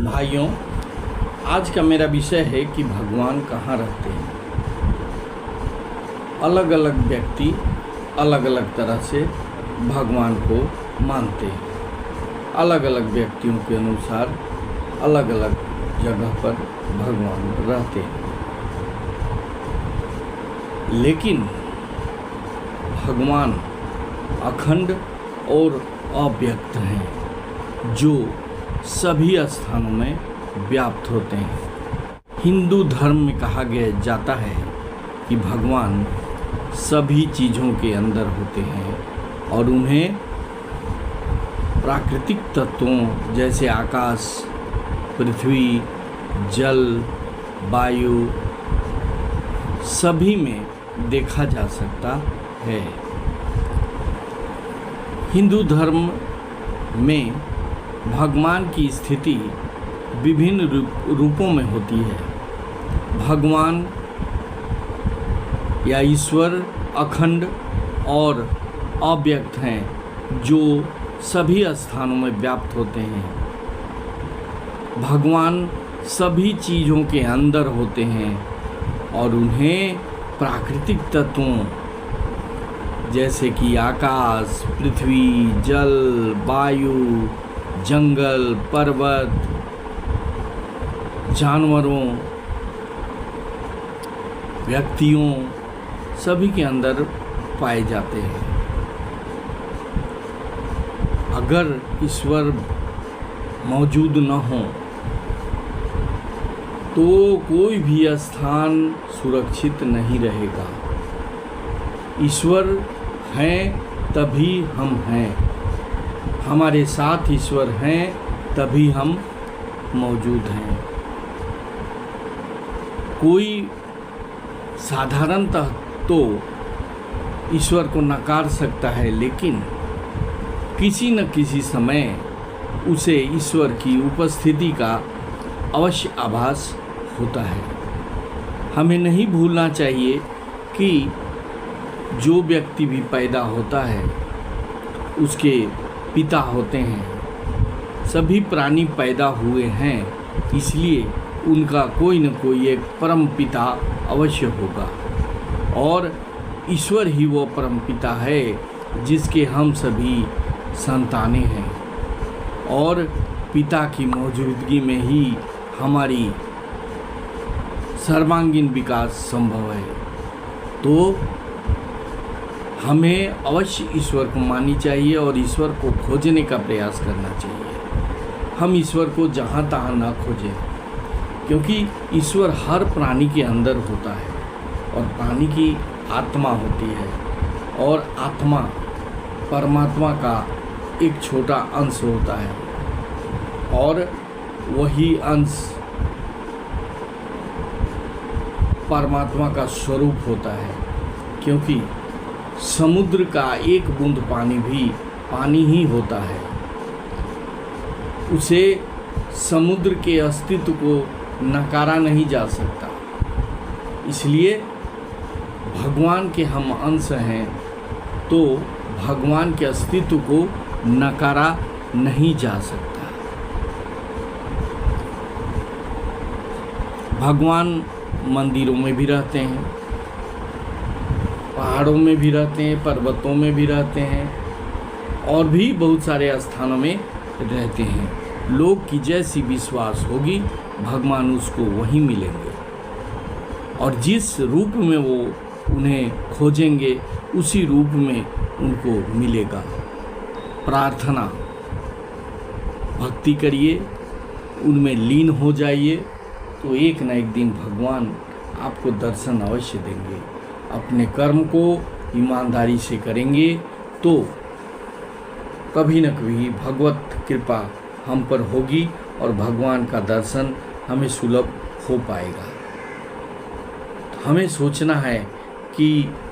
भाइयों, आज का मेरा विषय है कि भगवान कहाँ रहते हैं। अलग अलग व्यक्ति अलग अलग तरह से भगवान को मानते हैं। अलग अलग व्यक्तियों के अनुसार अलग अलग जगह पर भगवान रहते हैं, लेकिन भगवान अखंड और अव्यक्त हैं, जो सभी स्थानों में व्याप्त होते हैं। हिंदू धर्म में कहा गया जाता है कि भगवान सभी चीज़ों के अंदर होते हैं और उन्हें प्राकृतिक तत्वों जैसे आकाश, पृथ्वी, जल, वायु सभी में देखा जा सकता है। हिंदू धर्म में भगवान की स्थिति विभिन्न रूपों में होती है। भगवान या ईश्वर अखंड और अव्यक्त हैं, जो सभी स्थानों में व्याप्त होते हैं। भगवान सभी चीज़ों के अंदर होते हैं और उन्हें प्राकृतिक तत्वों जैसे कि आकाश, पृथ्वी, जल, वायु, जंगल, पर्वत, जानवरों, व्यक्तियों सभी के अंदर पाए जाते हैं। अगर ईश्वर मौजूद न हो तो कोई भी स्थान सुरक्षित नहीं रहेगा। ईश्वर हैं तभी हम हैं, हमारे साथ ईश्वर हैं तभी हम मौजूद हैं। कोई साधारणतः तो ईश्वर को नकार सकता है, लेकिन किसी न किसी समय उसे ईश्वर की उपस्थिति का अवश्य आभास होता है। हमें नहीं भूलना चाहिए कि जो व्यक्ति भी पैदा होता है उसके पिता होते हैं। सभी प्राणी पैदा हुए हैं, इसलिए उनका कोई न कोई एक परम पिता अवश्य होगा और ईश्वर ही वो परम पिता है जिसके हम सभी संतानें हैं और पिता की मौजूदगी में ही हमारी सर्वांगीण विकास संभव है। तो हमें अवश्य ईश्वर को माननी चाहिए और ईश्वर को खोजने का प्रयास करना चाहिए। हम ईश्वर को जहाँ तहाँ ना खोजें, क्योंकि ईश्वर हर प्राणी के अंदर होता है और प्राणी की आत्मा होती है और आत्मा परमात्मा का एक छोटा अंश होता है और वही अंश परमात्मा का स्वरूप होता है। क्योंकि समुद्र का एक बूंद पानी भी पानी ही होता है, उसे समुद्र के अस्तित्व को नकारा नहीं जा सकता। इसलिए भगवान के हम अंश हैं तो भगवान के अस्तित्व को नकारा नहीं जा सकता। भगवान मंदिरों में भी रहते हैं, पहाड़ों में भी रहते हैं, पर्वतों में भी रहते हैं और भी बहुत सारे स्थानों में रहते हैं। लोग की जैसी विश्वास होगी भगवान उसको वहीं मिलेंगे और जिस रूप में वो उन्हें खोजेंगे उसी रूप में उनको मिलेगा। प्रार्थना, भक्ति करिए, उनमें लीन हो जाइए, तो एक न एक दिन भगवान आपको दर्शन अवश्य देंगे। अपने कर्म को ईमानदारी से करेंगे तो कभी न कभी भगवत कृपा हम पर होगी और भगवान का दर्शन हमें सुलभ हो पाएगा। हमें सोचना है कि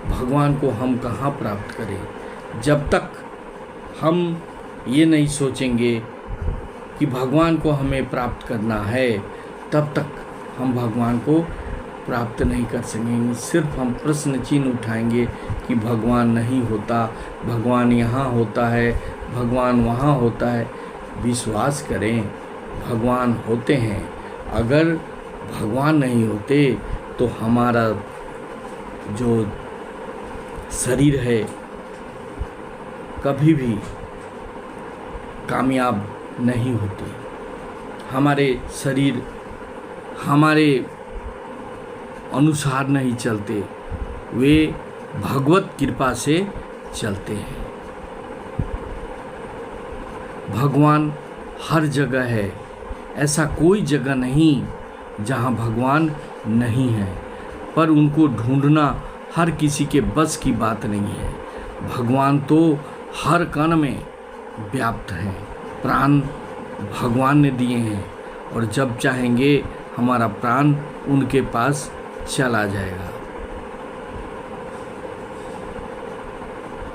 भगवान को हम कहाँ प्राप्त करें। जब तक हम ये नहीं सोचेंगे कि भगवान को हमें प्राप्त करना है, तब तक हम भगवान को प्राप्त नहीं कर सकेंगे। सिर्फ हम प्रश्न चिन्ह उठाएंगे कि भगवान नहीं होता, भगवान यहाँ होता है, भगवान वहाँ होता है। विश्वास करें भगवान होते हैं। अगर भगवान नहीं होते तो हमारा जो शरीर है कभी भी कामयाब नहीं होते। हमारे शरीर हमारे अनुसार नहीं चलते, वे भगवत कृपा से चलते हैं। भगवान हर जगह है, ऐसा कोई जगह नहीं जहाँ भगवान नहीं है, पर उनको ढूंढना हर किसी के बस की बात नहीं है। भगवान तो हर कण में व्याप्त हैं। प्राण भगवान ने दिए हैं और जब चाहेंगे हमारा प्राण उनके पास चला जाएगा।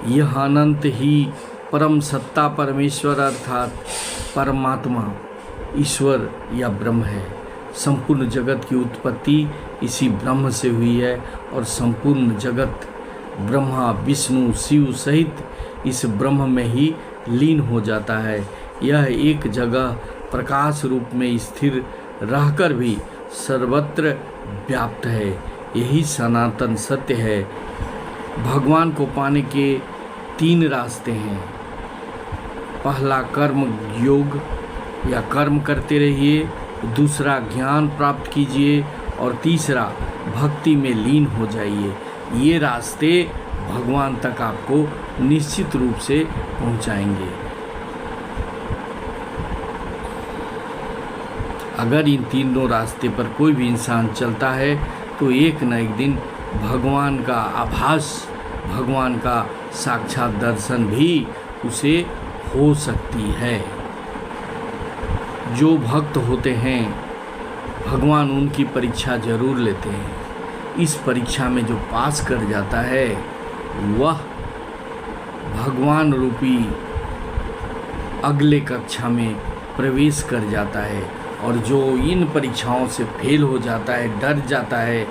यह अनंत ही परम सत्ता परमेश्वर अर्थात परमात्मा ईश्वर या ब्रह्म है। संपूर्ण जगत की उत्पत्ति इसी ब्रह्म से हुई है और संपूर्ण जगत ब्रह्मा विष्णु शिव सहित इस ब्रह्म में ही लीन हो जाता है। यह एक जगह प्रकाश रूप में स्थिर रहकर भी सर्वत्र व्याप्त है। यही सनातन सत्य है। भगवान को पाने के 3 रास्ते हैं। पहला कर्म योग या कर्म करते रहिए, दूसरा ज्ञान प्राप्त कीजिए और तीसरा भक्ति में लीन हो जाइए। ये रास्ते भगवान तक आपको निश्चित रूप से पहुंचाएंगे। अगर इन तीनों रास्ते पर कोई भी इंसान चलता है तो एक न एक दिन भगवान का आभास, भगवान का साक्षात दर्शन भी उसे हो सकती है। जो भक्त होते हैं भगवान उनकी परीक्षा जरूर लेते हैं। इस परीक्षा में जो पास कर जाता है वह भगवान रूपी अगले कक्षा में प्रवेश कर जाता है, और जो इन परीक्षाओं से फेल हो जाता है, डर जाता है,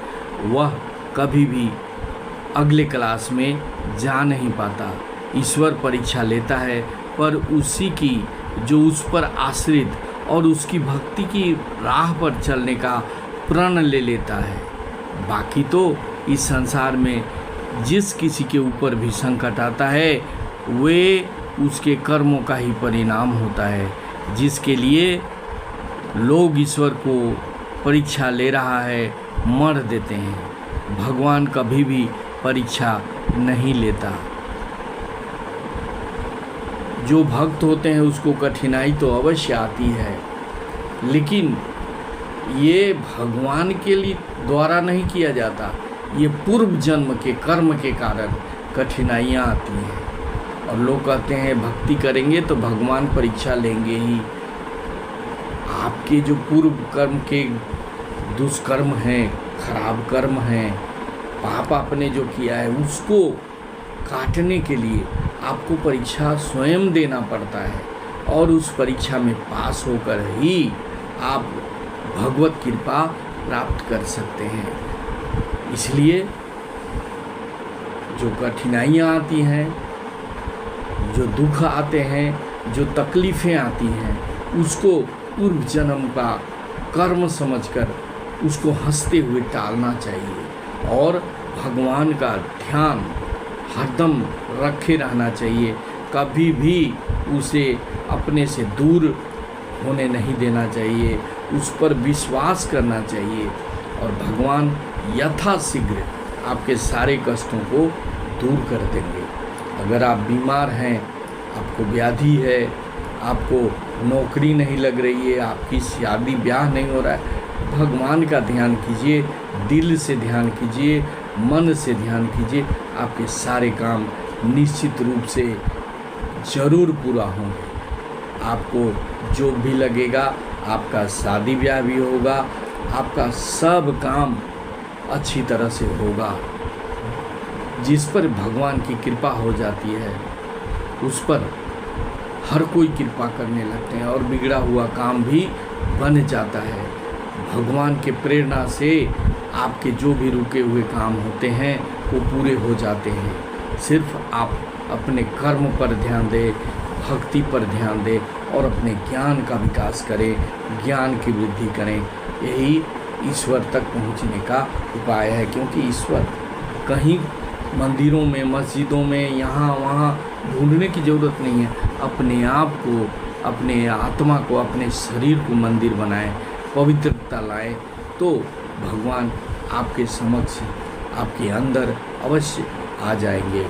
वह कभी भी अगले क्लास में जा नहीं पाता। ईश्वर परीक्षा लेता है पर उसी की जो उस पर आश्रित और उसकी भक्ति की राह पर चलने का प्रण ले लेता है। बाकी तो इस संसार में जिस किसी के ऊपर भी संकट आता है वे उसके कर्मों का ही परिणाम होता है। जिसके लिए लोग ईश्वर को परीक्षा ले रहा है मर देते हैं। भगवान कभी भी परीक्षा नहीं लेता। जो भक्त होते हैं उसको कठिनाई तो अवश्य आती है, लेकिन ये भगवान के लिए द्वारा नहीं किया जाता। ये पूर्व जन्म के कर्म के कारण कठिनाइयाँ आती हैं। और लोग कहते हैं भक्ति करेंगे तो भगवान परीक्षा लेंगे ही। आपके जो पूर्व कर्म के दुष्कर्म हैं, खराब कर्म हैं, पाप आपने जो किया है उसको काटने के लिए आपको परीक्षा स्वयं देना पड़ता है, और उस परीक्षा में पास होकर ही आप भगवत कृपा प्राप्त कर सकते हैं। इसलिए जो कठिनाइयाँ आती हैं, जो दुख आते हैं, जो तकलीफ़ें आती हैं, उसको पूर्व जन्म का कर्म समझकर उसको हंसते हुए टालना चाहिए और भगवान का ध्यान हरदम रखे रहना चाहिए। कभी भी उसे अपने से दूर होने नहीं देना चाहिए, उस पर विश्वास करना चाहिए और भगवान यथाशीघ्र आपके सारे कष्टों को दूर कर देंगे। अगर आप बीमार हैं, आपको व्याधि है, आपको नौकरी नहीं लग रही है, आपकी शादी ब्याह नहीं हो रहा है, भगवान का ध्यान कीजिए, दिल से ध्यान कीजिए, मन से ध्यान कीजिए, आपके सारे काम निश्चित रूप से ज़रूर पूरा होंगे। आपको जो भी लगेगा, आपका शादी ब्याह भी होगा, आपका सब काम अच्छी तरह से होगा। जिस पर भगवान की कृपा हो जाती है उस पर हर कोई कृपा करने लगते हैं और बिगड़ा हुआ काम भी बन जाता है। भगवान के प्रेरणा से आपके जो भी रुके हुए काम होते हैं वो पूरे हो जाते हैं। सिर्फ आप अपने कर्म पर ध्यान दें, भक्ति पर ध्यान दें और अपने ज्ञान का विकास करें, ज्ञान की वृद्धि करें। यही ईश्वर तक पहुंचने का उपाय है, क्योंकि ईश्वर कहीं मंदिरों में, मस्जिदों में, यहाँ वहाँ ढूंढने की ज़रूरत नहीं है। अपने आप को, अपने आत्मा को, अपने शरीर को मंदिर बनाएं, पवित्रता लाएं, तो भगवान आपके समक्ष, आपके अंदर अवश्य आ जाएंगे।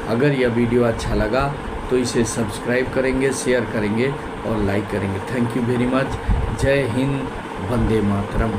अगर यह वीडियो अच्छा लगा तो इसे सब्सक्राइब करेंगे, शेयर करेंगे और लाइक करेंगे। Thank you very much. जय हिंद, वंदे मातरम।